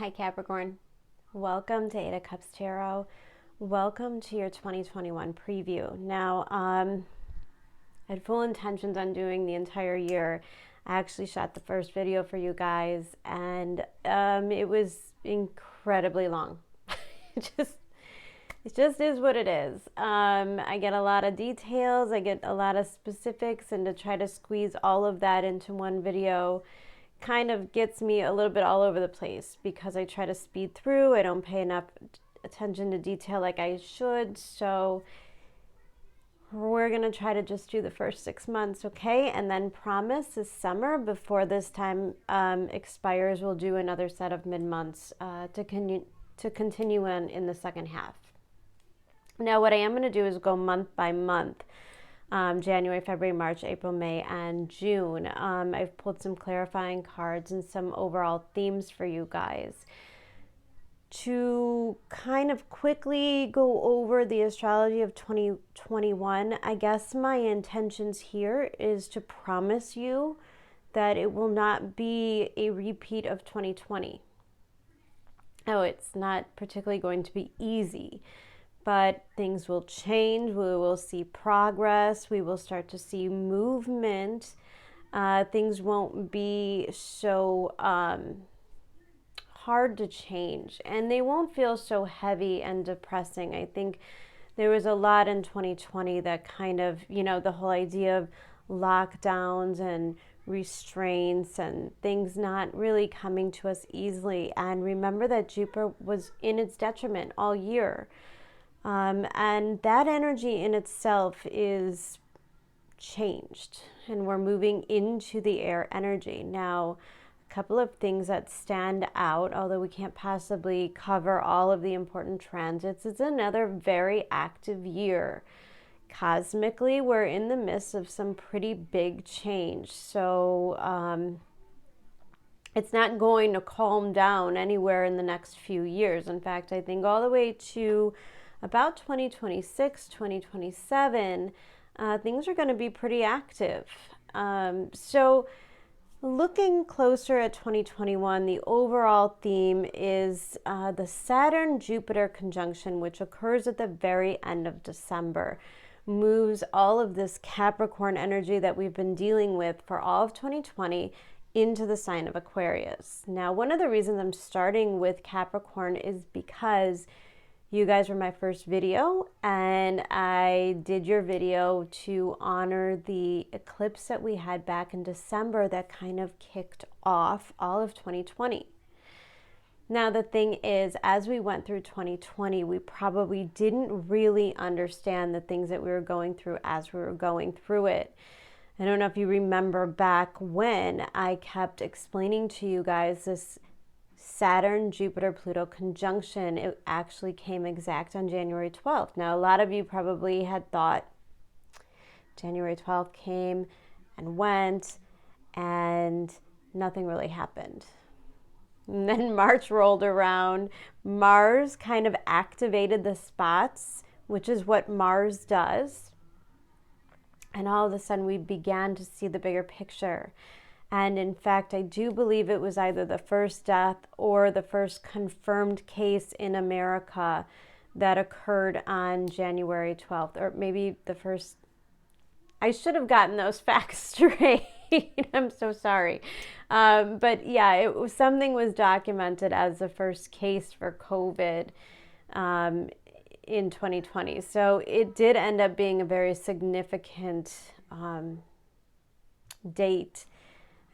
Hi Capricorn, welcome to 8 of Cups Tarot. Welcome to your 2021 preview. Now, I had full intentions on doing the entire year. I actually shot the first video for you guys, and it was incredibly long. it just is what it is. I get a lot of details, I get a lot of specifics, and to try to squeeze all of that into one video kind of gets me a little bit all over the place because I try to speed through. I don't pay enough attention to detail like I should. So we're going to try to just do the first 6 months, okay? And then promise this summer, before this time expires, we'll do another set of mid-months to continue in the second half. Now, what I am going to do is go month by month. January, February, March, April, May, and June. I've pulled some clarifying cards and some overall themes for you guys. To kind of quickly go over the astrology of 2021, I guess my intentions here is to promise you that it will not be a repeat of 2020. Oh, it's not particularly going to be easy. But things will change. We will see progress. We will start to see movement. Things won't be so hard to change, and they won't feel so heavy and depressing. I think there was a lot in 2020 that kind of, the whole idea of lockdowns and restraints and things not really coming to us easily. And remember that Jupiter was in its detriment all year. And that energy in itself is changed, and we're moving into the air energy. Now, a couple of things that stand out, although we can't possibly cover all of the important transits, it's another very active year. Cosmically, we're in the midst of some pretty big change. So it's not going to calm down anywhere in the next few years. In fact, I think all the way to about 2026, 2027, things are going to be pretty active. So looking closer at 2021, the overall theme is the Saturn-Jupiter conjunction, which occurs at the very end of December, moves all of this Capricorn energy that we've been dealing with for all of 2020 into the sign of Aquarius. Now, one of the reasons I'm starting with Capricorn is because you guys were my first video, and I did your video to honor the eclipse that we had back in December that kind of kicked off all of 2020. Now, the thing is, as we went through 2020, we probably didn't really understand the things that we were going through as we were going through it. I don't know if you remember back when I kept explaining to you guys this Saturn, Jupiter, Pluto conjunction. It actually came exact on January 12th. Now, a lot of you probably had thought January 12th came and went and nothing really happened. And then March rolled around. Mars kind of activated the spots, which is what Mars does. And all of a sudden we began to see the bigger picture. And in fact, I do believe it was either the first death or the first confirmed case in America that occurred on January 12th, or maybe the first. I should have gotten those facts straight. I'm so sorry. But yeah, something was documented as the first case for COVID in 2020. So it did end up being a very significant date.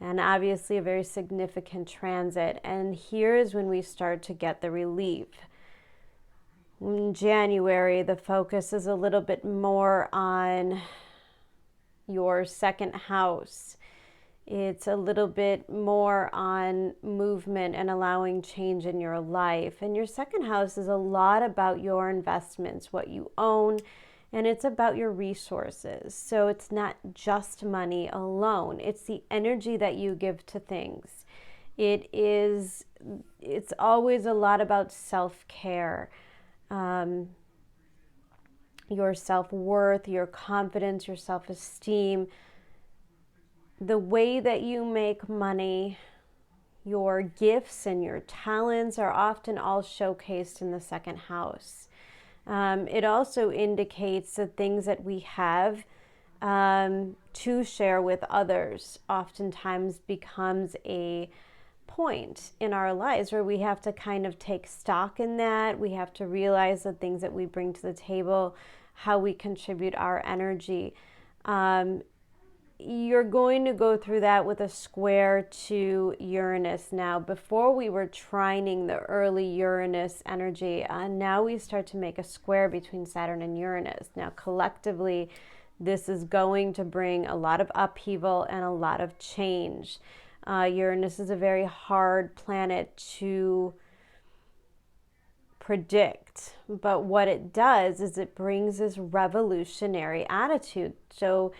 And obviously a very significant transit. And here is when we start to get the relief. In January, the focus is a little bit more on your second house. It's a little bit more on movement and allowing change in your life. And your second house is a lot about your investments, what you own, and it's about your resources. So it's not just money alone. It's the energy that you give to things. It's always a lot about self-care, your self-worth, your confidence, your self-esteem, the way that you make money, your gifts and your talents are often all showcased in the second house. It also indicates the things that we have to share with others oftentimes becomes a point in our lives where we have to kind of take stock in that. We have to realize the things that we bring to the table, how we contribute our energy. You're going to go through that with a square to Uranus now. Before we were trining the early Uranus energy, now we start to make a square between Saturn and Uranus. Now collectively, this is going to bring a lot of upheaval and a lot of change. Uranus is a very hard planet to predict, but what it does is it brings this revolutionary attitude. So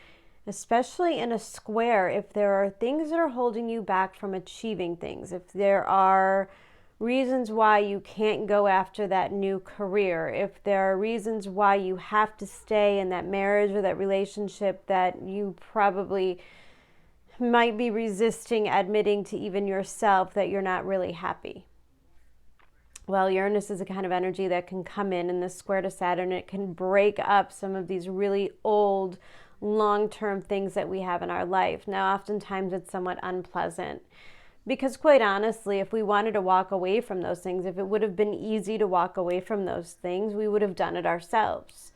especially in a square, if there are things that are holding you back from achieving things, if there are reasons why you can't go after that new career, if there are reasons why you have to stay in that marriage or that relationship that you probably might be resisting admitting to even yourself that you're not really happy. Well, Uranus is a kind of energy that can come in this square to Saturn. It can break up some of these really old, long-term things that we have in our life. Now, oftentimes it's somewhat unpleasant because quite honestly, if we wanted to walk away from those things, if it would have been easy to walk away from those things, we would have done it ourselves.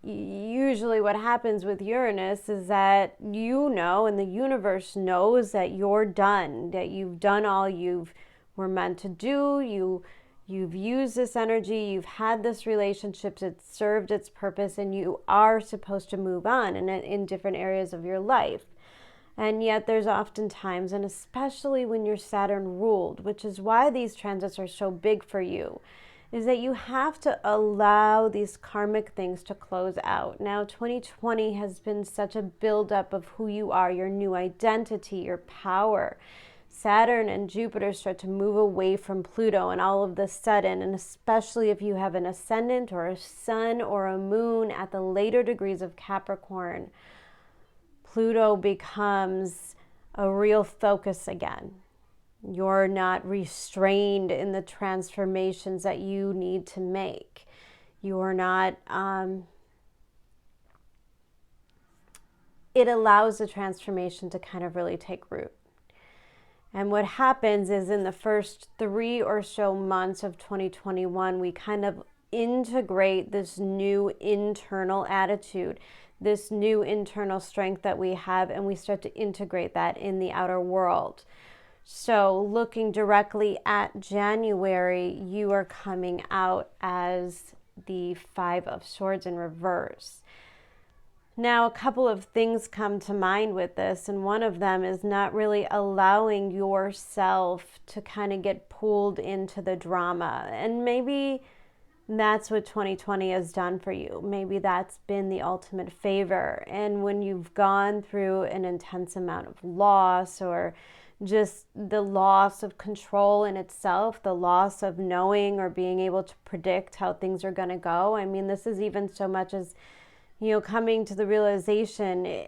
Usually what happens with Uranus is that you know, and the universe knows that you're done, that you've done all you were meant to do. You've used this energy, you've had this relationship, it's served its purpose, and you are supposed to move on in different areas of your life. And yet there's often times, and especially when you're Saturn ruled, which is why these transits are so big for you, is that you have to allow these karmic things to close out. Now, 2020 has been such a buildup of who you are, your new identity, your power. Saturn and Jupiter start to move away from Pluto, and all of the sudden, and especially if you have an ascendant or a sun or a moon at the later degrees of Capricorn, Pluto becomes a real focus again. You're not restrained in the transformations that you need to make. You're not, it allows the transformation to kind of really take root. And what happens is in the first 3 or so months of 2021, we kind of integrate this new internal attitude, this new internal strength that we have, and we start to integrate that in the outer world. So looking directly at January, you are coming out as the 5 of Swords in reverse. Now, a couple of things come to mind with this, and one of them is not really allowing yourself to kind of get pulled into the drama. And maybe that's what 2020 has done for you. Maybe that's been the ultimate favor. And when you've gone through an intense amount of loss, or just the loss of control in itself, the loss of knowing or being able to predict how things are going to go. I mean, this is even so much as, coming to the realization,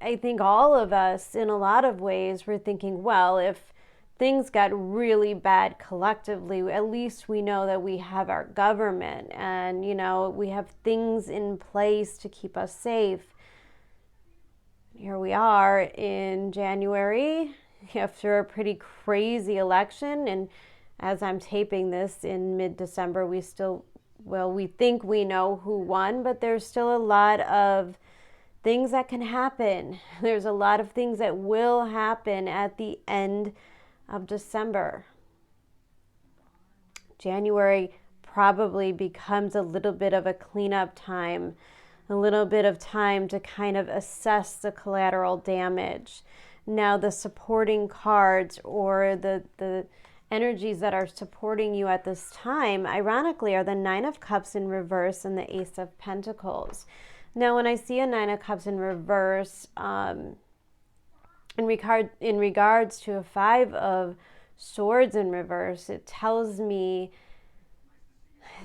I think all of us in a lot of ways were thinking, well, if things got really bad collectively, at least we know that we have our government and, we have things in place to keep us safe. Here we are in January after a pretty crazy election. And as I'm taping this in mid-December, we think we know who won, but there's still a lot of things that can happen. There's a lot of things that will happen at the end of December. January probably becomes a little bit of a cleanup time, a little bit of time to kind of assess the collateral damage. Now, the supporting cards or the energies that are supporting you at this time, ironically, are the 9 of Cups in reverse and the Ace of Pentacles. Now, when I see a 9 of Cups in reverse, in regards to a 5 of Swords in reverse, it tells me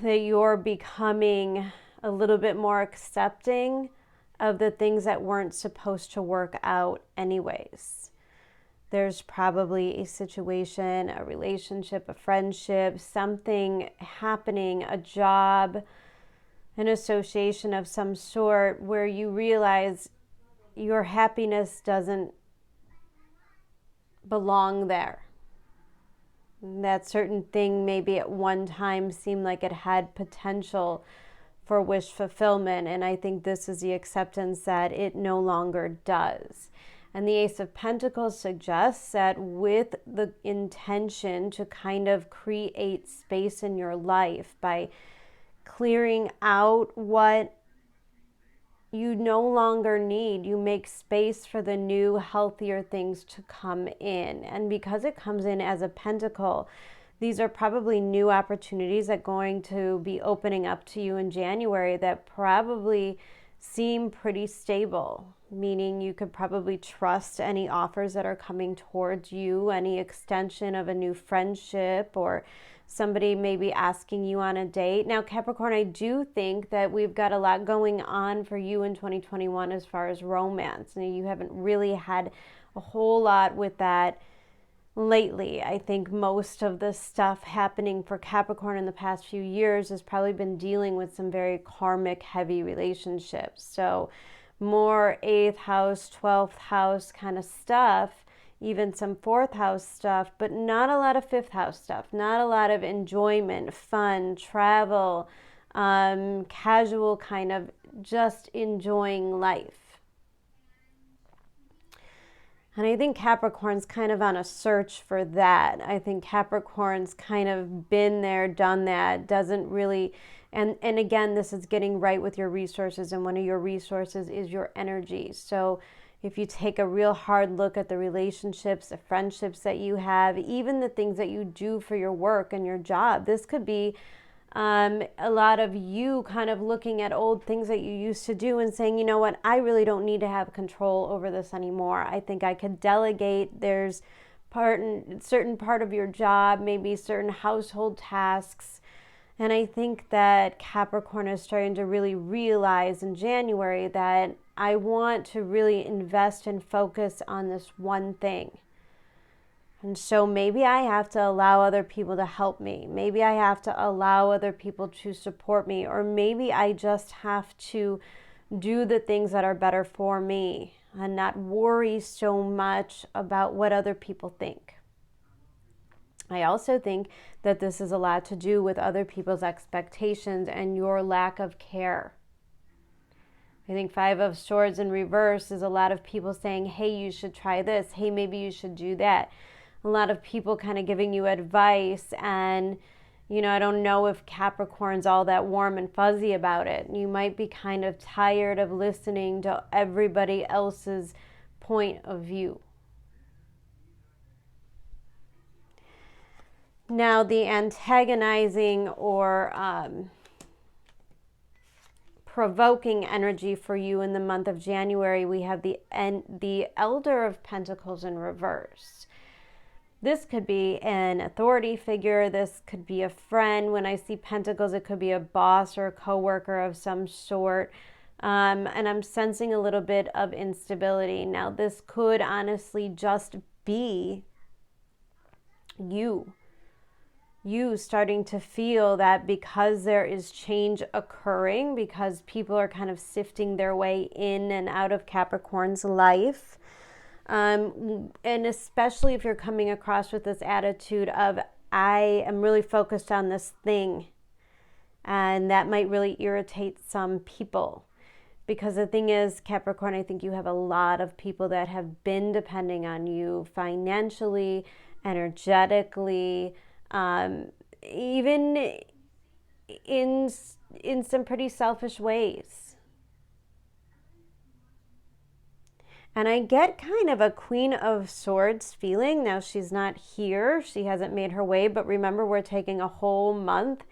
that you're becoming a little bit more accepting of the things that weren't supposed to work out anyways. There's probably a situation, a relationship, a friendship, something happening, a job, an association of some sort where you realize your happiness doesn't belong there. That certain thing maybe at one time seemed like it had potential for wish fulfillment, and I think this is the acceptance that it no longer does. And the Ace of Pentacles suggests that with the intention to kind of create space in your life by clearing out what you no longer need, you make space for the new, healthier things to come in. And because it comes in as a pentacle, these are probably new opportunities that are going to be opening up to you in January that probably seem pretty stable, meaning you could probably trust any offers that are coming towards you, any extension of a new friendship, or somebody maybe asking you on a date. Now, Capricorn, I do think that we've got a lot going on for you in 2021 as far as romance. And you haven't really had a whole lot with that lately. I think most of the stuff happening for Capricorn in the past few years has probably been dealing with some very karmic heavy relationships. So more 8th house, 12th house kind of stuff, even some 4th house stuff, but not a lot of 5th house stuff, not a lot of enjoyment, fun, travel, casual kind of just enjoying life. And I think Capricorn's kind of on a search for that. I think Capricorn's kind of been there, done that, doesn't really, and again, this is getting right with your resources, and one of your resources is your energy. So if you take a real hard look at the relationships, the friendships that you have, even the things that you do for your work and your job, this could be a lot of you kind of looking at old things that you used to do and saying, you know what, I really don't need to have control over this anymore. I think I could delegate. There's certain part of your job, maybe certain household tasks. And I think that Capricorn is starting to really realize in January that I want to really invest and focus on this one thing. And so maybe I have to allow other people to help me. Maybe I have to allow other people to support me. Or maybe I just have to do the things that are better for me and not worry so much about what other people think. I also think that this is a lot to do with other people's expectations and your lack of care. I think 5 of Swords in reverse is a lot of people saying, hey, you should try this. Hey, maybe you should do that. A lot of people kind of giving you advice, and, you know, I don't know if Capricorn's all that warm and fuzzy about it. You might be kind of tired of listening to everybody else's point of view. Now, the antagonizing or provoking energy for you in the month of January, we have the Elder of Pentacles in reverse. This could be an authority figure. This could be a friend. When I see pentacles, it could be a boss or a coworker of some sort. And I'm sensing a little bit of instability. Now, this could honestly just be you starting to feel that because there is change occurring, because people are kind of sifting their way in and out of Capricorn's life. And especially if you're coming across with this attitude of, I am really focused on this thing. And that might really irritate some people. Because the thing is, Capricorn, I think you have a lot of people that have been depending on you financially, energetically, even in some pretty selfish ways. And I get kind of a Queen of Swords feeling. Now, she's not here. She hasn't made her way. But remember, we're taking a whole month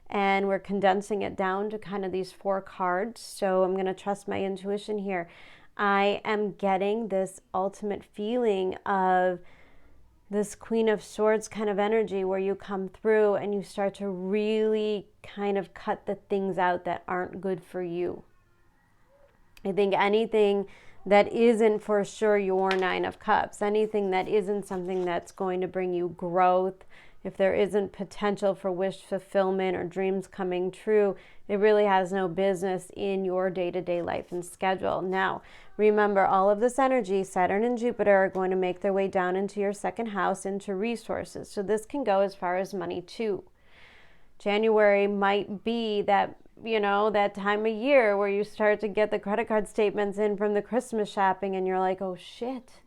and we're condensing it down to kind of these 4 cards. So I'm going to trust my intuition here. I am getting this ultimate feeling of this Queen of Swords kind of energy where you come through and you start to really kind of cut the things out that aren't good for you. I think anything that isn't for sure your Nine of Cups, anything that isn't something that's going to bring you growth, if there isn't potential for wish fulfillment or dreams coming true, it really has no business in your day-to-day life and schedule. Now, remember, all of this energy, Saturn and Jupiter, are going to make their way down into your second house, into resources. So this can go as far as money too. January might be that, that time of year where you start to get the credit card statements in from the Christmas shopping and you're like, oh shit,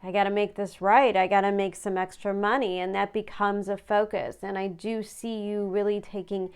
I got to make this right. I got to make some extra money. And that becomes a focus. And I do see you really taking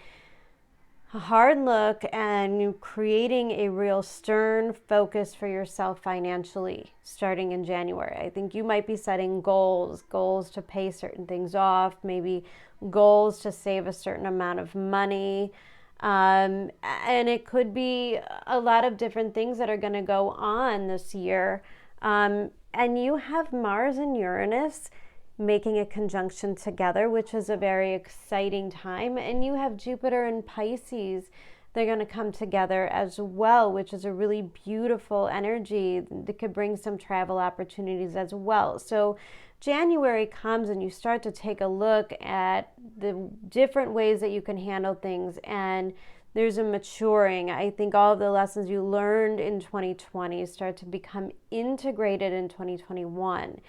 a hard look and creating a real stern focus for yourself financially starting in January. I think you might be setting goals to pay certain things off, maybe goals to save a certain amount of money. And it could be a lot of different things that are going to go on this year. And you have Mars and Uranus making a conjunction together, which is a very exciting time. And you have Jupiter and Pisces. They're going to come together as well, which is a really beautiful energy that could bring some travel opportunities as well. So January comes and you start to take a look at the different ways that you can handle things, and there's a maturing. I think all of the lessons you learned in 2020 start to become integrated in 2021.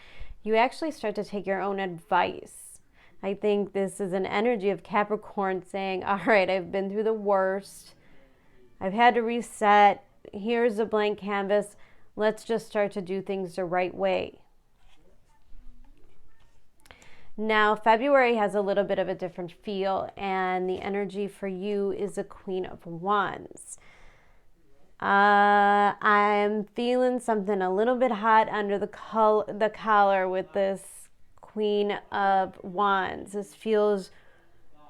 You actually start to take your own advice. I think this is an energy of Capricorn saying, all right, I've been through the worst. I've had to reset. Here's a blank canvas. Let's just start to do things the right way. Now, February has a little bit of a different feel, and the energy for you is a Queen of Wands. I'm feeling something a little bit hot under the collar with this Queen of Wands. This feels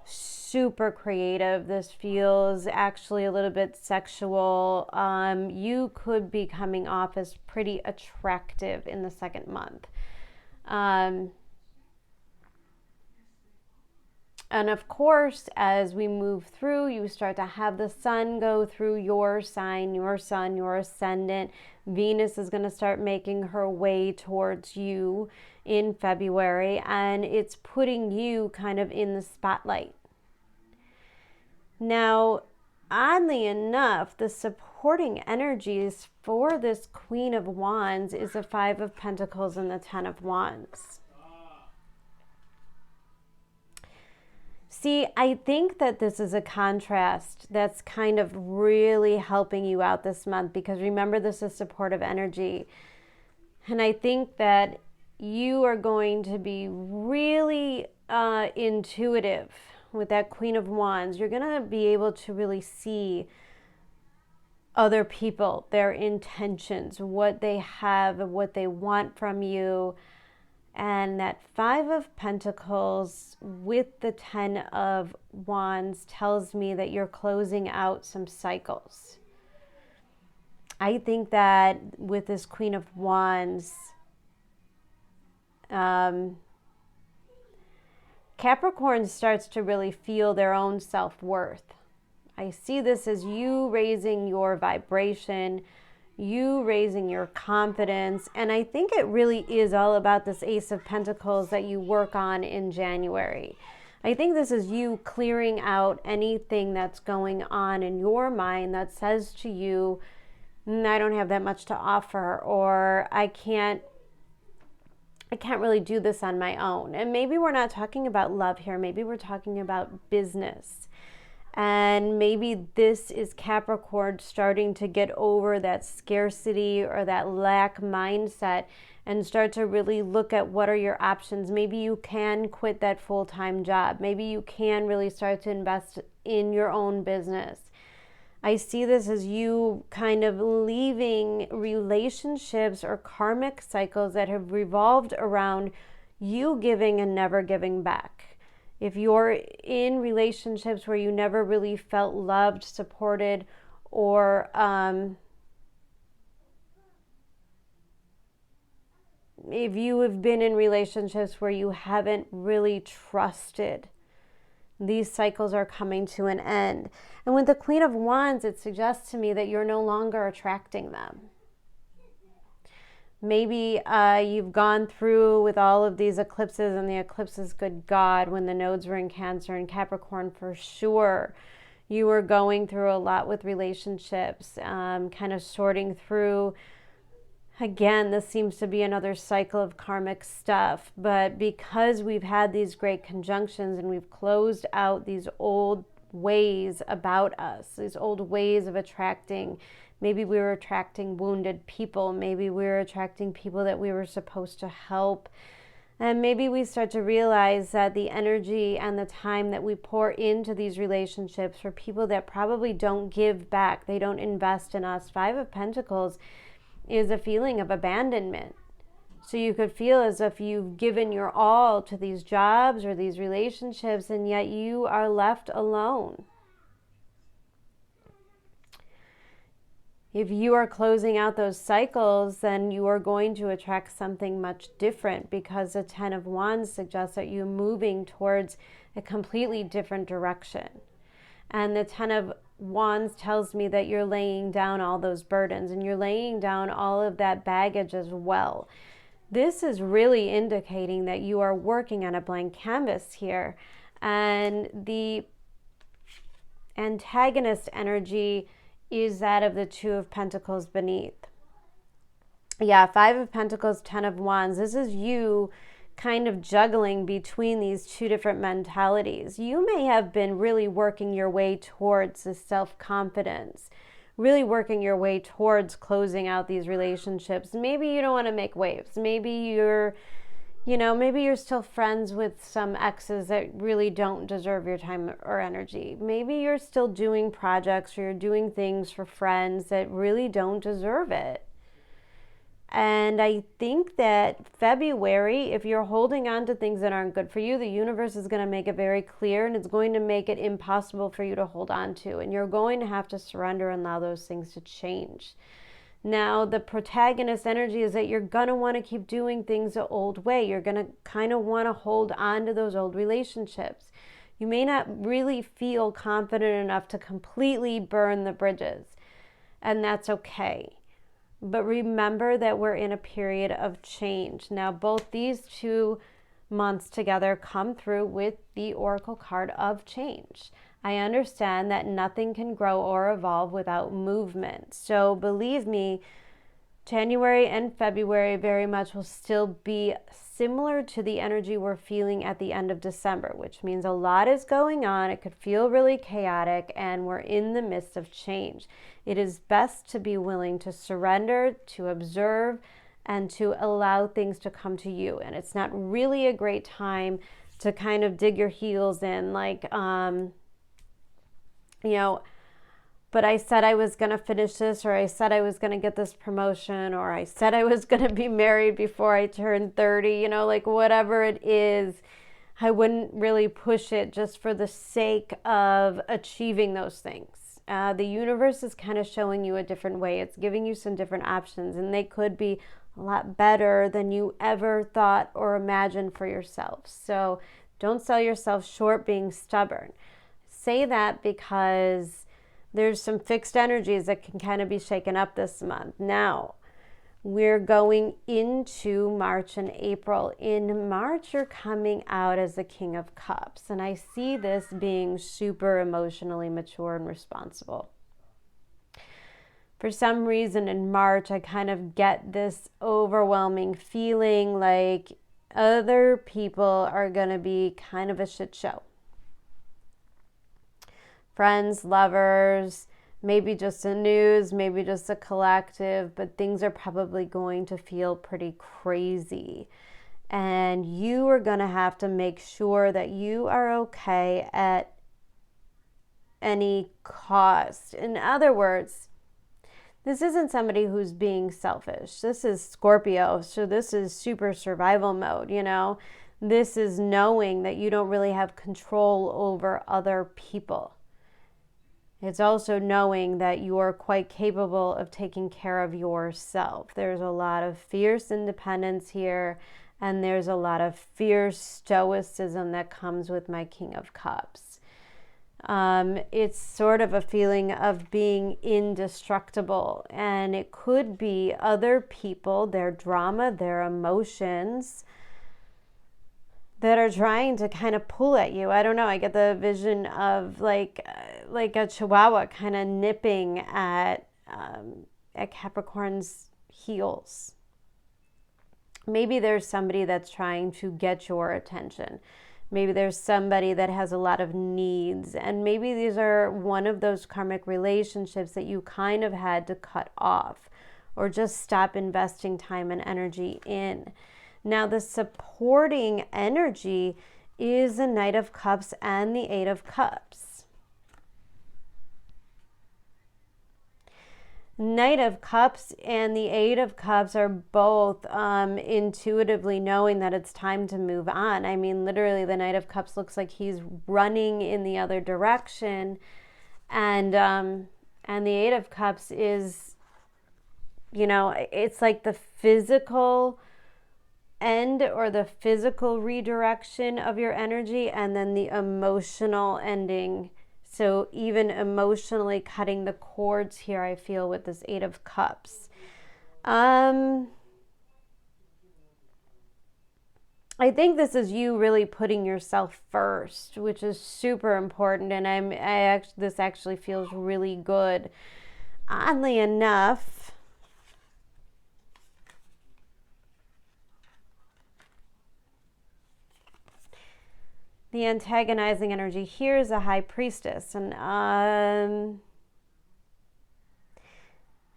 super creative. This feels actually a little bit sexual. You could be coming off as pretty attractive in the second month. And of course, as we move through, you start to have the sun go through your sign, your sun, your ascendant. Venus is going to start making her way towards you in February, and it's putting you kind of in the spotlight. Now, oddly enough, the supporting energies for this Queen of Wands is the Five of Pentacles and the Ten of Wands. See, I think that this is a contrast that's kind of really helping you out this month, because remember, this is supportive energy. And I think that you are going to be really intuitive with that Queen of Wands. You're going to be able to really see other people, their intentions, what they have, what they want from you. And that Five of Pentacles with the Ten of Wands tells me that you're closing out some cycles. I think that with this Queen of Wands, Capricorn starts to really feel their own self-worth. I see this as you raising your vibration, you raising your confidence. And I think it really is all about this Ace of Pentacles that you work on in January. I think this is you clearing out anything that's going on in your mind that says to you, I don't have that much to offer, or I can't really do this on my own. And maybe we're not talking about love here. Maybe we're talking about business. And maybe this is Capricorn starting to get over that scarcity or that lack mindset and start to really look at what are your options. Maybe you can quit that full-time job. Maybe you can really start to invest in your own business. I see this as you kind of leaving relationships or karmic cycles that have revolved around you giving and never giving back. If you're in relationships where you never really felt loved, supported, or if you have been in relationships where you haven't really trusted, these cycles are coming to an end. And with the Queen of Wands, it suggests to me that you're no longer attracting them. Maybe you've gone through with all of these eclipses, and the eclipses, good God, when the nodes were in Cancer and Capricorn, for sure, you were going through a lot with relationships, kind of sorting through. Again, this seems to be another cycle of karmic stuff, but because we've had these great conjunctions and we've closed out these old ways about us, these old ways of attracting. Maybe we were attracting wounded people. Maybe we were attracting people that we were supposed to help. And maybe we start to realize that the energy and the time that we pour into these relationships for people that probably don't give back, they don't invest in us. 5 of Pentacles is a feeling of abandonment. So you could feel as if you've given your all to these jobs or these relationships, and yet you are left alone. If you are closing out those cycles, then you are going to attract something much different, because the 10 of Wands suggests that you're moving towards a completely different direction. And the 10 of Wands tells me that you're laying down all those burdens and you're laying down all of that baggage as well. This is really indicating that you are working on a blank canvas here. And the antagonist energy is that of the 2 of Pentacles beneath. Yeah, 5 of Pentacles, 10 of Wands. This is you kind of juggling between these 2 different mentalities. You may have been really working your way towards this self-confidence, really working your way towards closing out these relationships. Maybe you don't want to make waves. Maybe you're still friends with some exes that really don't deserve your time or energy. Maybe you're still doing projects or you're doing things for friends that really don't deserve it. And I think that February, if you're holding on to things that aren't good for you, the universe is going to make it very clear, and it's going to make it impossible for you to hold on to. And you're going to have to surrender and allow those things to change. Now, the protagonist energy is that you're going to want to keep doing things the old way. You're going to kind of want to hold on to those old relationships. You may not really feel confident enough to completely burn the bridges, and that's okay. But remember that we're in a period of change. Now, both these 2 months together come through with the Oracle card of change. I understand that nothing can grow or evolve without movement. So believe me, January and February very much will still be similar to the energy we're feeling at the end of December, which means a lot is going on. It could feel really chaotic, and we're in the midst of change. It is best to be willing to surrender, to observe, and to allow things to come to you. And it's not really a great time to kind of dig your heels in, but I said I was going to finish this, or I said I was going to get this promotion, or I said I was going to be married before I turned 30, whatever it is, I wouldn't really push it just for the sake of achieving those things. The universe is kind of showing you a different way. It's giving you some different options, and they could be a lot better than you ever thought or imagined for yourself. So don't sell yourself short being stubborn. Say that because there's some fixed energies that can kind of be shaken up this month. Now, we're going into March and April. In March, you're coming out as the King of Cups. And I see this being super emotionally mature and responsible. For some reason in March, I kind of get this overwhelming feeling like other people are going to be kind of a shit show. Friends, lovers, maybe just the news, maybe just a collective, but things are probably going to feel pretty crazy. And you are going to have to make sure that you are okay at any cost. In other words, this isn't somebody who's being selfish. This is Scorpio, so this is super survival mode, This is knowing that you don't really have control over other people. It's also knowing that you are quite capable of taking care of yourself. There's a lot of fierce independence here, and there's a lot of fierce stoicism that comes with my King of Cups. It's sort of a feeling of being indestructible, and it could be other people, their drama, their emotions that are trying to kind of pull at you. I don't know. I get the vision of like a chihuahua kind of nipping at Capricorn's heels. Maybe there's somebody that's trying to get your attention. Maybe there's somebody that has a lot of needs, and maybe these are one of those karmic relationships that you kind of had to cut off or just stop investing time and energy in. Now, the supporting energy is the Knight of Cups and the Eight of Cups. Knight of Cups and the Eight of Cups are both intuitively knowing that it's time to move on. I mean, literally, the Knight of Cups looks like he's running in the other direction, and the Eight of Cups is, you know, it's like the physical end or the physical redirection of your energy, and then the emotional ending. So even emotionally cutting the cords here, I feel, with this Eight of Cups. I think this is you really putting yourself first, which is super important, and this actually feels really good. Oddly enough, the antagonizing energy here is a High Priestess, and I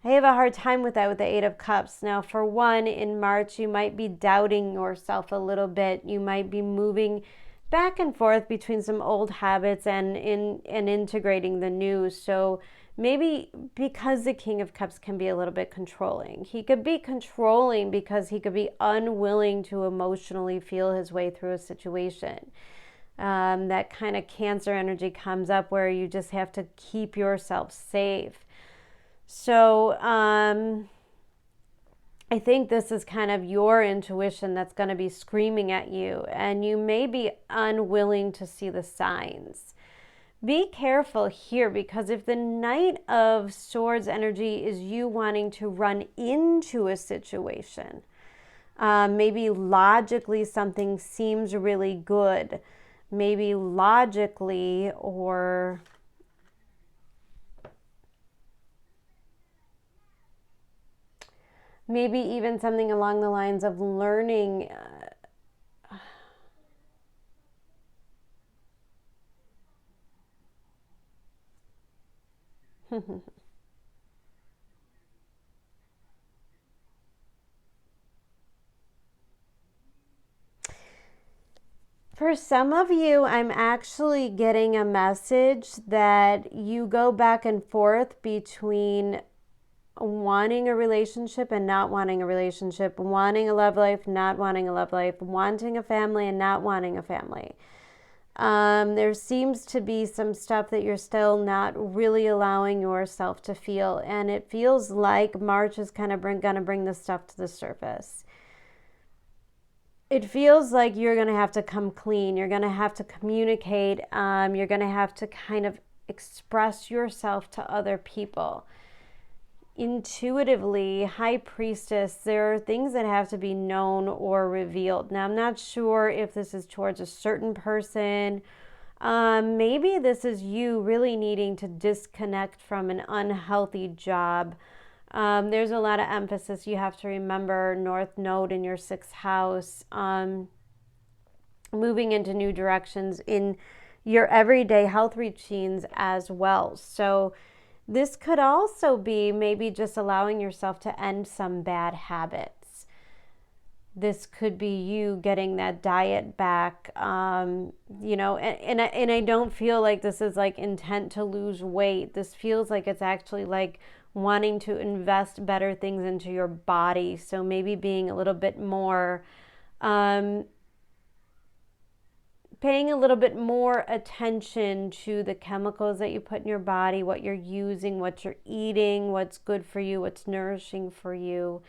have a hard time with that with the Eight of Cups. Now, for one, in March, you might be doubting yourself a little bit. You might be moving back and forth between some old habits and integrating the new. So maybe because the King of Cups can be a little bit controlling. He could be controlling because he could be unwilling to emotionally feel his way through a situation. That kind of Cancer energy comes up where you just have to keep yourself safe. So I think this is kind of your intuition that's going to be screaming at you, and you may be unwilling to see the signs. Be careful here, because if the Knight of Swords energy is you wanting to run into a situation, maybe logically something seems really good. Maybe logically, or maybe even something along the lines of learning. For some of you, I'm actually getting a message that you go back and forth between wanting a relationship and not wanting a relationship, wanting a love life, not wanting a love life, wanting a family and not wanting a family. There seems to be some stuff that you're still not really allowing yourself to feel, and it feels like March is kind of going to bring this stuff to the surface. It feels like you're going to have to come clean. You're going to have to communicate. You're going to have to kind of express yourself to other people. Intuitively, High Priestess, there are things that have to be known or revealed. Now, I'm not sure if this is towards a certain person. Maybe this is you really needing to disconnect from an unhealthy job. There's a lot of emphasis. You have to remember North Node in your 6th house, moving into new directions in your everyday health routines as well. So this could also be maybe just allowing yourself to end some bad habits. This could be you getting that diet back, you know, and I don't feel like this is like intent to lose weight. This feels like it's actually like wanting to invest better things into your body. So maybe being a little bit more, paying a little bit more attention to the chemicals that you put in your body, what you're using, what you're eating, what's good for you, what's nourishing for you.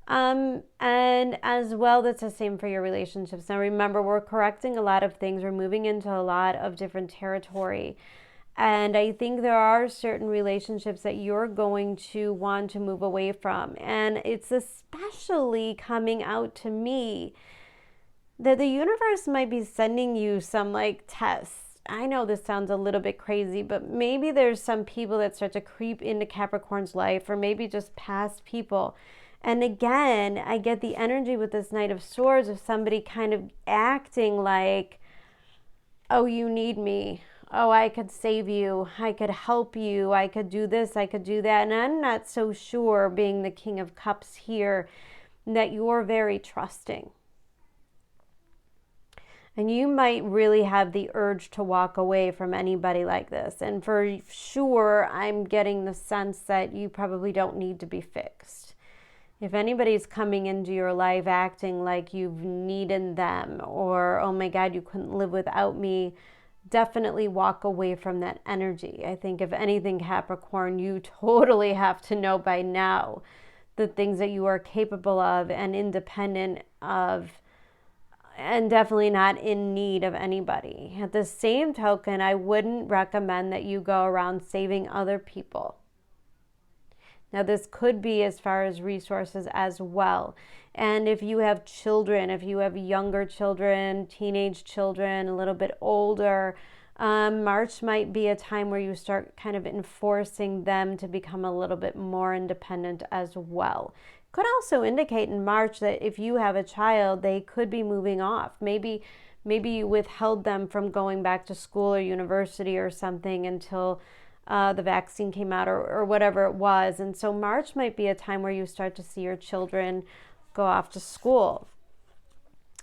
And as well, that's the same for your relationships. Now remember, we're correcting a lot of things. We're moving into a lot of different territory. And I think there are certain relationships that you're going to want to move away from. And it's especially coming out to me that the universe might be sending you some like tests. I know this sounds a little bit crazy, but maybe there's some people that start to creep into Capricorn's life, or maybe just past people. And again, I get the energy with this Knight of Swords of somebody kind of acting like, oh, you need me. Oh, I could save you. I could help you. I could do this. I could do that. And I'm not so sure, being the King of Cups here, that you're very trusting. And you might really have the urge to walk away from anybody like this. And for sure, I'm getting the sense that you probably don't need to be fixed. If anybody's coming into your life acting like you've needed them, or, oh my God, you couldn't live without me, definitely walk away from that energy. I think if anything, Capricorn, you totally have to know by now the things that you are capable of and independent of, and definitely not in need of anybody. At the same token, I wouldn't recommend that you go around saving other people. Now, this could be as far as resources as well. And if you have children, if you have younger children, teenage children, a little bit older, March might be a time where you start kind of enforcing them to become a little bit more independent as well. Could also indicate in March that if you have a child, they could be moving off. Maybe you withheld them from going back to school or university or something until the vaccine came out, or whatever it was. And so March might be a time where you start to see your children go off to school.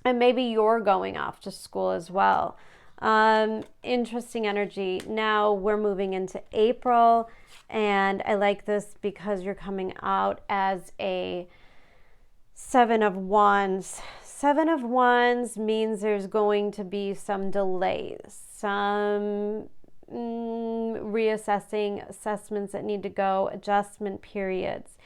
And maybe you're going off to school as well. Interesting energy. Now we're moving into April, and I like this because you're coming out as a 7 of Wands. 7 of Wands means there's going to be some delays, some reassessing, assessments that need to go, adjustment periods.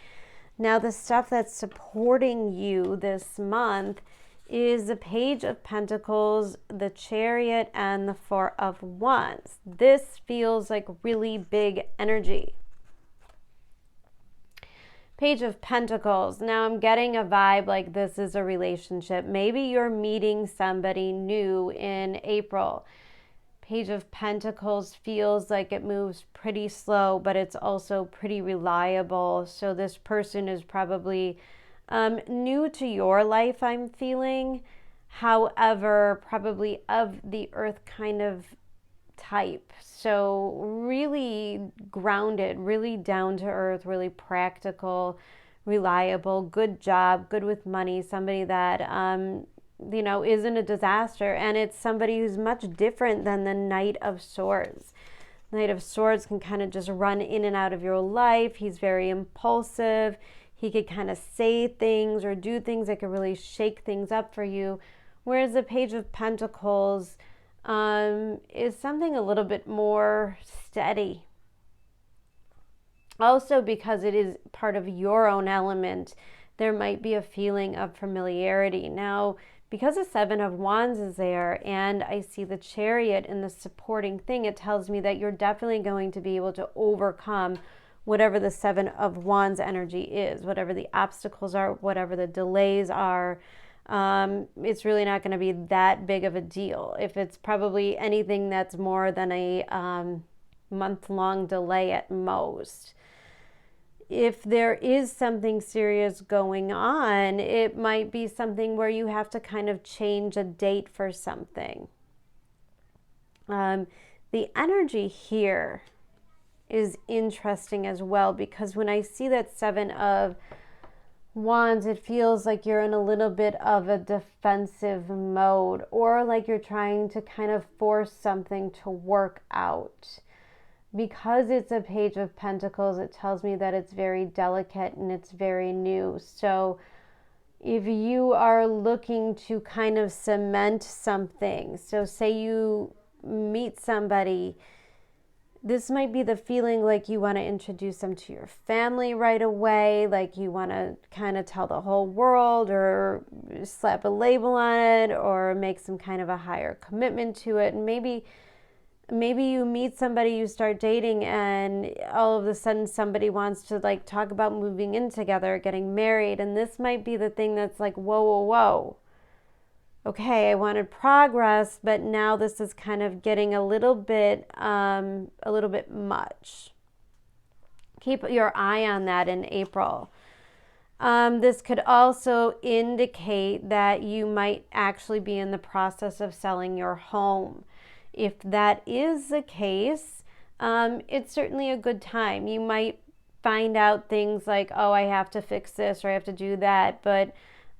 Now, the stuff that's supporting you this month is the Page of Pentacles, the Chariot, and the 4 of Wands. This feels like really big energy. Page of Pentacles. Now I'm getting a vibe like this is a relationship. Maybe you're meeting somebody new in April. Page of Pentacles feels like it moves pretty slow, but it's also pretty reliable. So this person is probably new to your life, I'm feeling. However, probably of the earth kind of type. So really grounded, really down to earth, really practical, reliable, good job, good with money, somebody that isn't a disaster. And it's somebody who's much different than the Knight of Swords. Knight of Swords can kind of just run in and out of your life. He's very impulsive. He could kind of say things or do things that could really shake things up for you. Whereas the Page of Pentacles is something a little bit more steady. Also, because it is part of your own element, there might be a feeling of familiarity. Now, because the 7 of Wands is there and I see the Chariot in the supporting thing, it tells me that you're definitely going to be able to overcome whatever the 7 of Wands energy is, whatever the obstacles are, whatever the delays are. It's really not going to be that big of a deal. If it's probably anything that's more than a month-long delay at most. If there is something serious going on, it might be something where you have to kind of change a date for something. The energy here is interesting as well, because when I see that 7 of Wands, it feels like you're in a little bit of a defensive mode, or like you're trying to kind of force something to work out. Because it's a Page of Pentacles, it tells me that it's very delicate and it's very new. So if you are looking to kind of cement something, so say you meet somebody, this might be the feeling like you want to introduce them to your family right away, like you want to kind of tell the whole world, or slap a label on it, or make some kind of a higher commitment to it. And maybe Maybe you meet somebody, you start dating, and all of a sudden somebody wants to like talk about moving in together, getting married. And this might be the thing that's like, whoa, whoa, whoa. Okay, I wanted progress, but now this is kind of getting a little bit much. Keep your eye on that in April. This could also indicate that you might actually be in the process of selling your home. If that is the case, it's certainly a good time. You might find out things like, oh, I have to fix this or I have to do that, but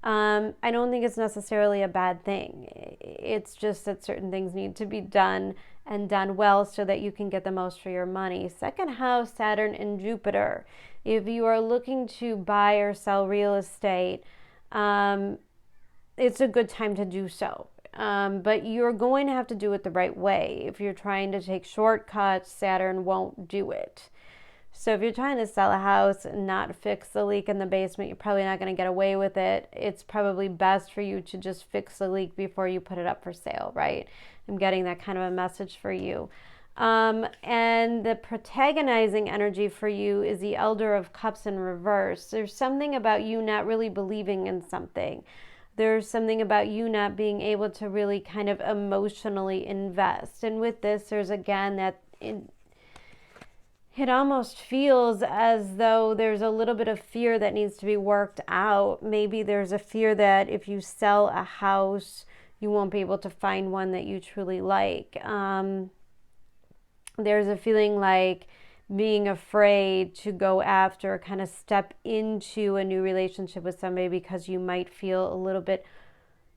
I don't think it's necessarily a bad thing. It's just that certain things need to be done and done well so that you can get the most for your money. Second house, Saturn and Jupiter. If you are looking to buy or sell real estate, it's a good time to do so. But you're going to have to do it the right way. If you're trying to take shortcuts, Saturn won't do it. So if you're trying to sell a house and not fix the leak in the basement, you're probably not going to get away with it. It's probably best for you to just fix the leak before you put it up for sale, right? I'm getting that kind of a message for you. And the protagonizing energy for you is the Elder of Cups in reverse. There's something about you not really believing in something. There's something about you not being able to really kind of emotionally invest. And with this, there's again that it almost feels as though there's a little bit of fear that needs to be worked out. Maybe there's a fear that if you sell a house, you won't be able to find one that you truly like. There's a feeling like being afraid to go after, kind of step into a new relationship with somebody because you might feel a little bit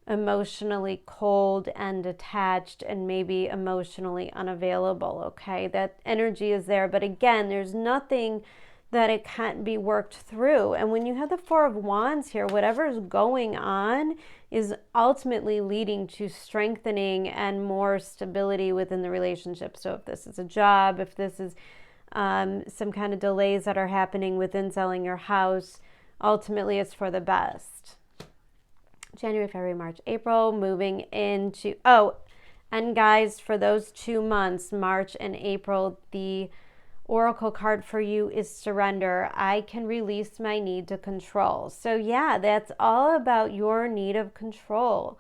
emotionally cold and detached and maybe emotionally unavailable, okay? That energy is there, but again, there's nothing that it can't be worked through. And when you have the Four of Wands here, whatever is going on is ultimately leading to strengthening and more stability within the relationship. So if this is a job, if this is some kind of delays that are happening within selling your house, ultimately it's for the best. January, February, March, April, moving into, and guys, for those 2 months, March and April, the Oracle card for you is surrender. I can release my need to control. So yeah, that's all about your need of control.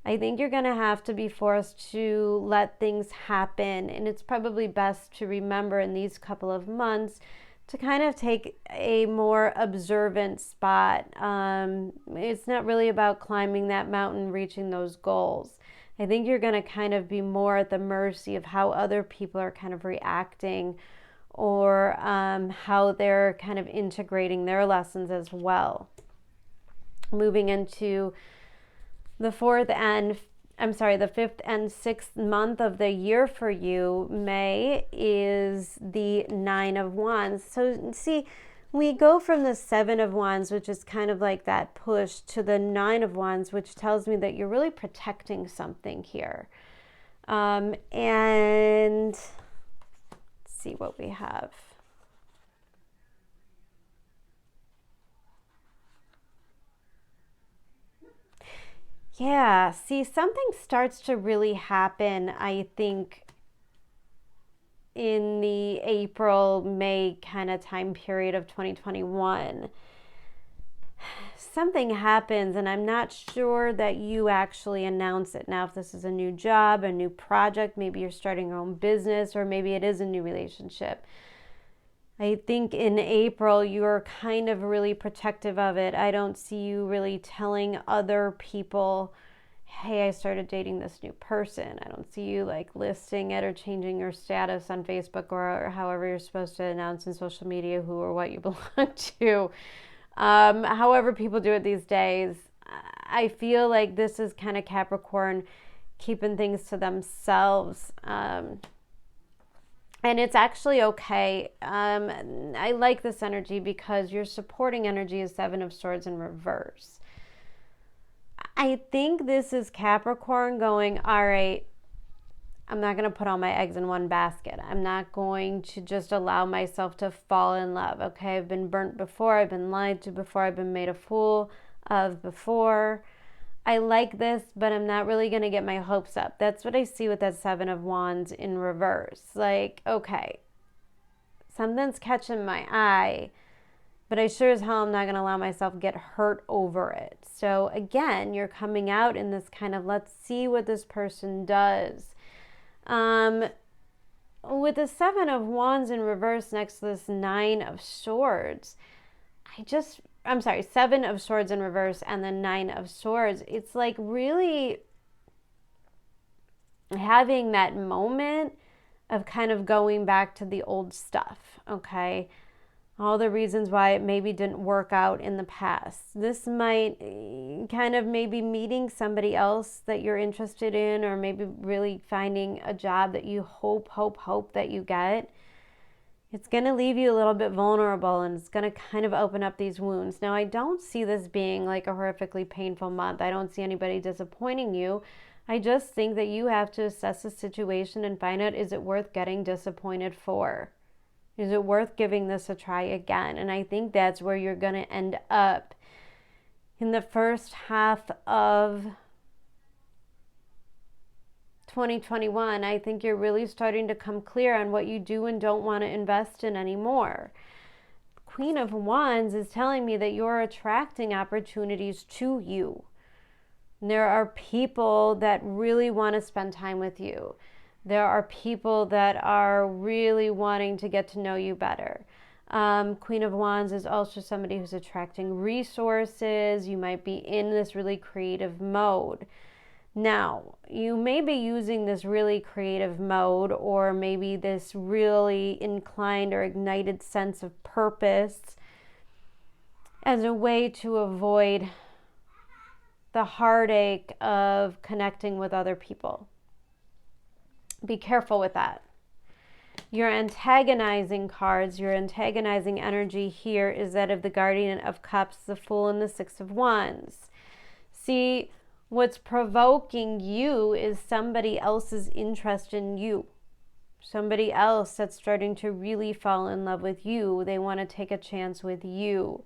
I think you're going to have to be forced to let things happen. And it's probably best to remember in these couple of months to kind of take a more observant spot. It's not really about climbing that mountain, reaching those goals. I think you're going to kind of be more at the mercy of how other people are kind of reacting, or how they're kind of integrating their lessons as well. Moving into the fifth and sixth month of the year for you, May, is the Nine of Wands. So see, we go from the Seven of Wands, which is kind of like that push, to the Nine of Wands, which tells me that you're really protecting something here. And see what we have. Yeah, see, something starts to really happen, I think, in the April, May kind of time period of 2021. Something happens, and I'm not sure that you actually announce it. Now, if this is a new job, a new project, maybe you're starting your own business, or maybe it is a new relationship. I think in April, you're kind of really protective of it. I don't see you really telling other people, hey, I started dating this new person. I don't see you like listing it or changing your status on Facebook or however you're supposed to announce in social media who or what you belong to. However people do it these days. I feel like this is kind of Capricorn keeping things to themselves. And it's actually okay. I like this energy because your supporting energy is Seven of Swords in reverse. I think this is Capricorn going, all right, I'm not going to put all my eggs in one basket. I'm not going to just allow myself to fall in love. Okay, I've been burnt before. I've been lied to before. I've been made a fool of before. I like this, but I'm not really going to get my hopes up. That's what I see with that Seven of Wands in reverse. Like, okay, something's catching my eye, but I sure as hell am not going to allow myself to get hurt over it. So again, you're coming out in this kind of, let's see what this person does. With the Seven of Wands in reverse next to this Nine of Swords, Seven of Swords in reverse and the Nine of Swords. It's like really having that moment of kind of going back to the old stuff, okay? All the reasons why it maybe didn't work out in the past. This might kind of maybe meeting somebody else that you're interested in, or maybe really finding a job that you hope that you get. It's going to leave you a little bit vulnerable, and it's going to kind of open up these wounds. Now, I don't see this being like a horrifically painful month. I don't see anybody disappointing you. I just think that you have to assess the situation and find out, is it worth getting disappointed for? Is it worth giving this a try again? And I think that's where you're going to end up in the first half of 2021. I think you're really starting to come clear on what you do and don't want to invest in anymore. Queen of Wands is telling me that you're attracting opportunities to you. There are people that really want to spend time with you. There are people that are really wanting to get to know you better. Queen of Wands is also somebody who's attracting resources. You might be in this really creative mode. Now, you may be using this really creative mode, or maybe this really inclined or ignited sense of purpose, as a way to avoid the heartache of connecting with other people. Be careful with that. Your antagonizing cards, your antagonizing energy here is that of the Guardian of Cups, the Fool, and the Six of Wands. See, what's provoking you is somebody else's interest in you. Somebody else that's starting to really fall in love with you. They want to take a chance with you.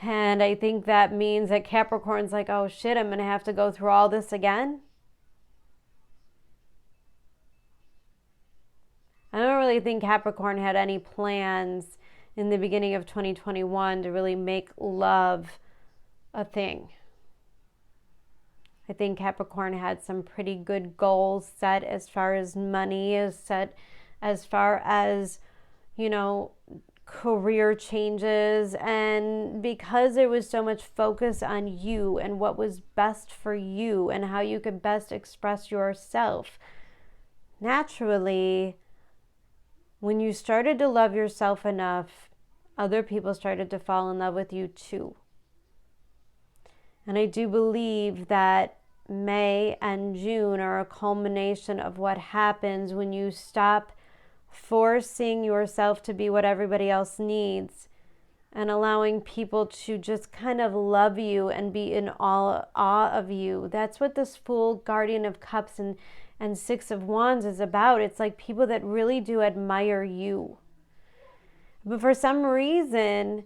And I think that means that Capricorn's like, oh shit, I'm going to have to go through all this again. I don't really think Capricorn had any plans in the beginning of 2021 to really make love a thing. I think Capricorn had some pretty good goals set as far as money is set, as far as, career changes. And because there was so much focus on you and what was best for you and how you could best express yourself, naturally, when you started to love yourself enough, other people started to fall in love with you too. And I do believe that May and June are a culmination of what happens when you stop forcing yourself to be what everybody else needs and allowing people to just kind of love you and be in awe of you. That's what this Fool, Guardian of Cups, and Six of Wands is about. It's like people that really do admire you. But for some reason,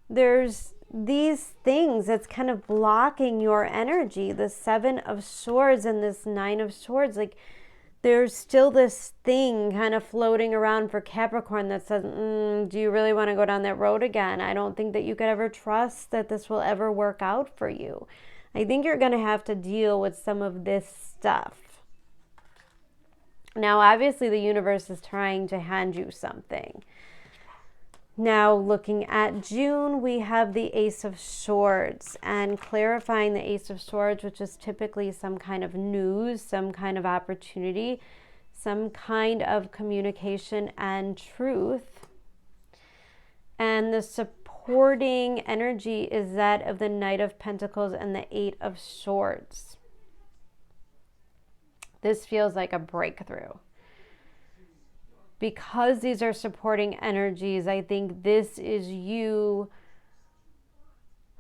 there's these things that's kind of blocking your energy. The Seven of Swords and this Nine of Swords, like there's still this thing kind of floating around for Capricorn that says, do you really want to go down that road again? I don't think that you could ever trust that this will ever work out for you. I think you're going to have to deal with some of this stuff. Now, obviously, the universe is trying to hand you something. Now, looking at June, we have the Ace of Swords, and clarifying the Ace of Swords, which is typically some kind of news, some kind of opportunity, some kind of communication and truth. And the supporting energy is that of the Knight of Pentacles and the Eight of Swords. This feels like a breakthrough. Because these are supporting energies, I think this is you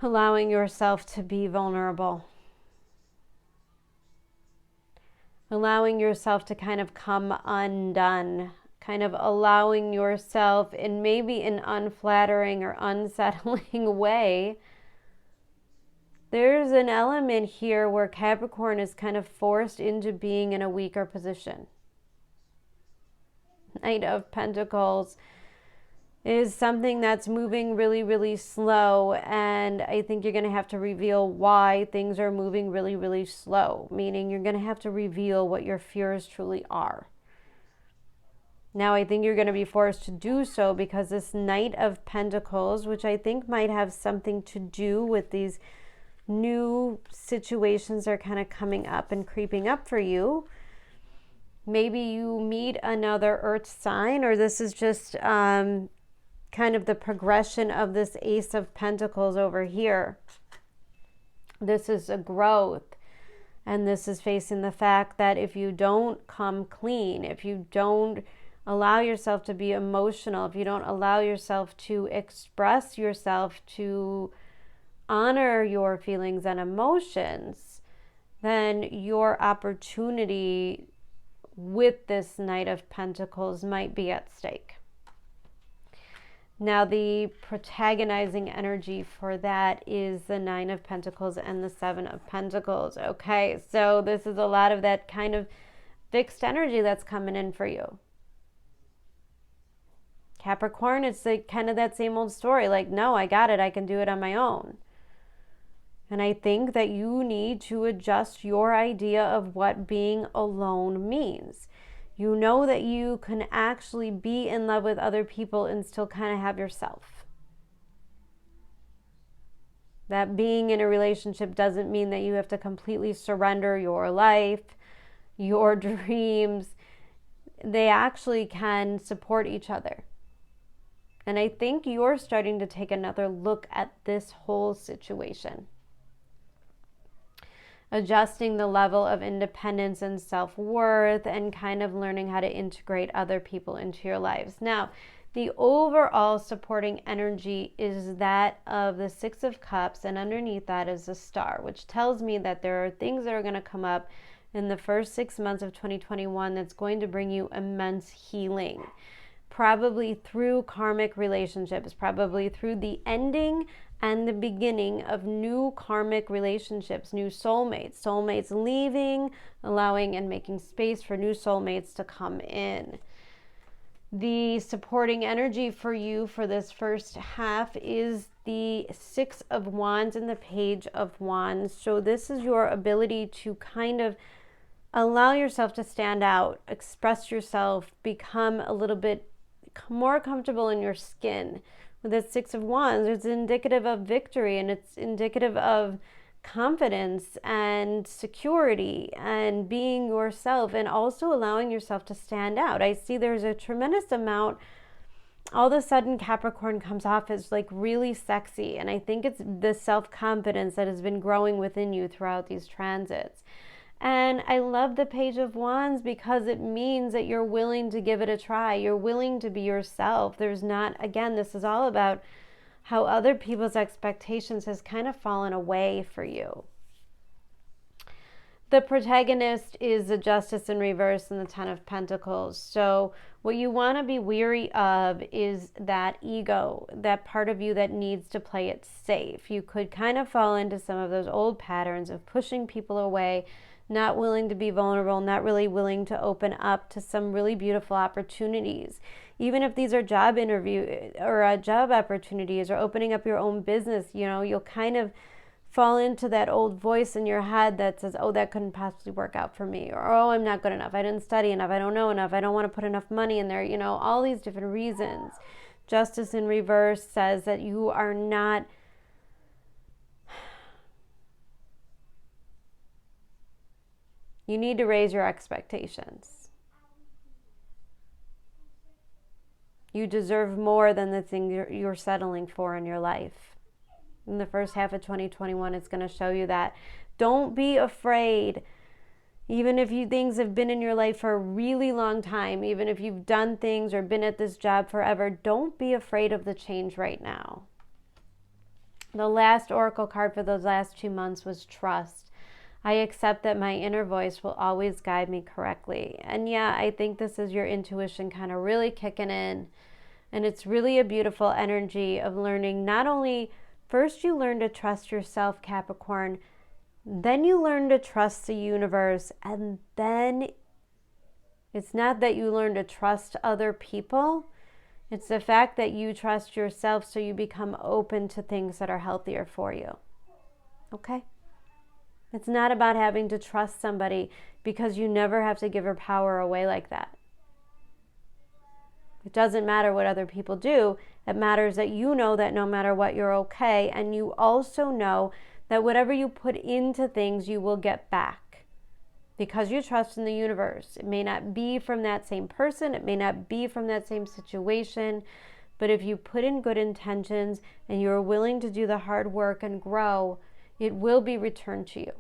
allowing yourself to be vulnerable. Allowing yourself to kind of come undone. Kind of allowing yourself in maybe an unflattering or unsettling way there's an element here where Capricorn is kind of forced into being in a weaker position. Knight of Pentacles is something that's moving really, really slow, and I think you're going to have to reveal why things are moving really, really slow, meaning you're going to have to reveal what your fears truly are. Now, I think you're going to be forced to do so because this Knight of Pentacles, which I think might have something to do with these new situations that are kind of coming up and creeping up for you. Maybe you meet another earth sign, or this is just kind of the progression of this Ace of Pentacles over here. This is a growth, and this is facing the fact that if you don't come clean, if you don't allow yourself to be emotional, if you don't allow yourself to express yourself, to honor your feelings and emotions, then your opportunity with this Knight of Pentacles might be at stake. Now, the protagonizing energy for that is the Nine of Pentacles and the Seven of Pentacles. Okay, so this is a lot of that kind of fixed energy that's coming in for you. Capricorn, it's like kind of that same old story. Like, no, I got it. I can do it on my own. And I think that you need to adjust your idea of what being alone means. You know that you can actually be in love with other people and still kind of have yourself. That being in a relationship doesn't mean that you have to completely surrender your life, your dreams. They actually can support each other. And I think you're starting to take another look at this whole situation. Adjusting the level of independence and self-worth, and kind of learning how to integrate other people into your lives. Now, the overall supporting energy is that of the Six of Cups, and underneath that is the Star, which tells me that there are things that are going to come up in the first 6 months of 2021 that's going to bring you immense healing. Probably through karmic relationships, probably through the ending and the beginning of new karmic relationships, new soulmates leaving, allowing and making space for new soulmates to come in. The supporting energy for you for this first half is the Six of Wands and the Page of Wands. So this is your ability to kind of allow yourself to stand out, express yourself, become a little bit more comfortable in your skin. With the Six of Wands, it's indicative of victory, and it's indicative of confidence and security and being yourself, and also allowing yourself to stand out. I see there's a tremendous amount. All of a sudden, Capricorn comes off as like really sexy, and I think it's the self-confidence that has been growing within you throughout these transits. And I love the Page of Wands because it means that you're willing to give it a try. You're willing to be yourself. There's not, again, this is all about how other people's expectations has kind of fallen away for you. The protagonist is the Justice in reverse and the Ten of Pentacles. So what you want to be weary of is that ego, that part of you that needs to play it safe. You could kind of fall into some of those old patterns of pushing people away, not willing to be vulnerable, not really willing to open up to some really beautiful opportunities. Even if these are job interview or job opportunities or opening up your own business, you know, you'll kind of fall into that old voice in your head that says, oh, that couldn't possibly work out for me, or oh, I'm not good enough, I didn't study enough, I don't know enough, I don't want to put enough money in there, you know, all these different reasons. Justice in reverse says that you are not you need to raise your expectations. You deserve more than the thing you're settling for in your life. In the first half of 2021, it's going to show you that. Don't be afraid. Even if things have been in your life for a really long time, even if you've done things or been at this job forever, don't be afraid of the change right now. The last oracle card for those last 2 months was trust. I accept that my inner voice will always guide me correctly. And yeah, I think this is your intuition kind of really kicking in. And it's really a beautiful energy of learning not only First, you learn to trust yourself, Capricorn. Then you learn to trust the universe. And then it's not that you learn to trust other people. It's the fact that you trust yourself so you become open to things that are healthier for you. Okay? It's not about having to trust somebody, because you never have to give her power away like that. It doesn't matter what other people do. It matters that you know that no matter what, you're okay. And you also know that whatever you put into things, you will get back, because you trust in the universe. It may not be from that same person. It may not be from that same situation. But if you put in good intentions and you're willing to do the hard work and grow, it will be returned to you.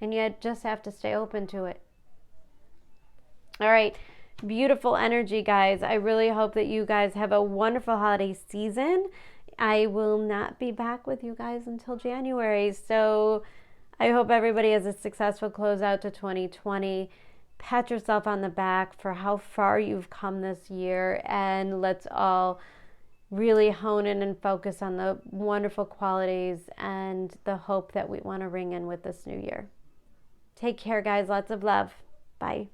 And you just have to stay open to it. All right. Beautiful energy, guys. I really hope that you guys have a wonderful holiday season. I will not be back with you guys until January. So I hope everybody has a successful closeout to 2020. Pat yourself on the back for how far you've come this year. And let's all really hone in and focus on the wonderful qualities and the hope that we want to ring in with this new year. Take care, guys. Lots of love. Bye.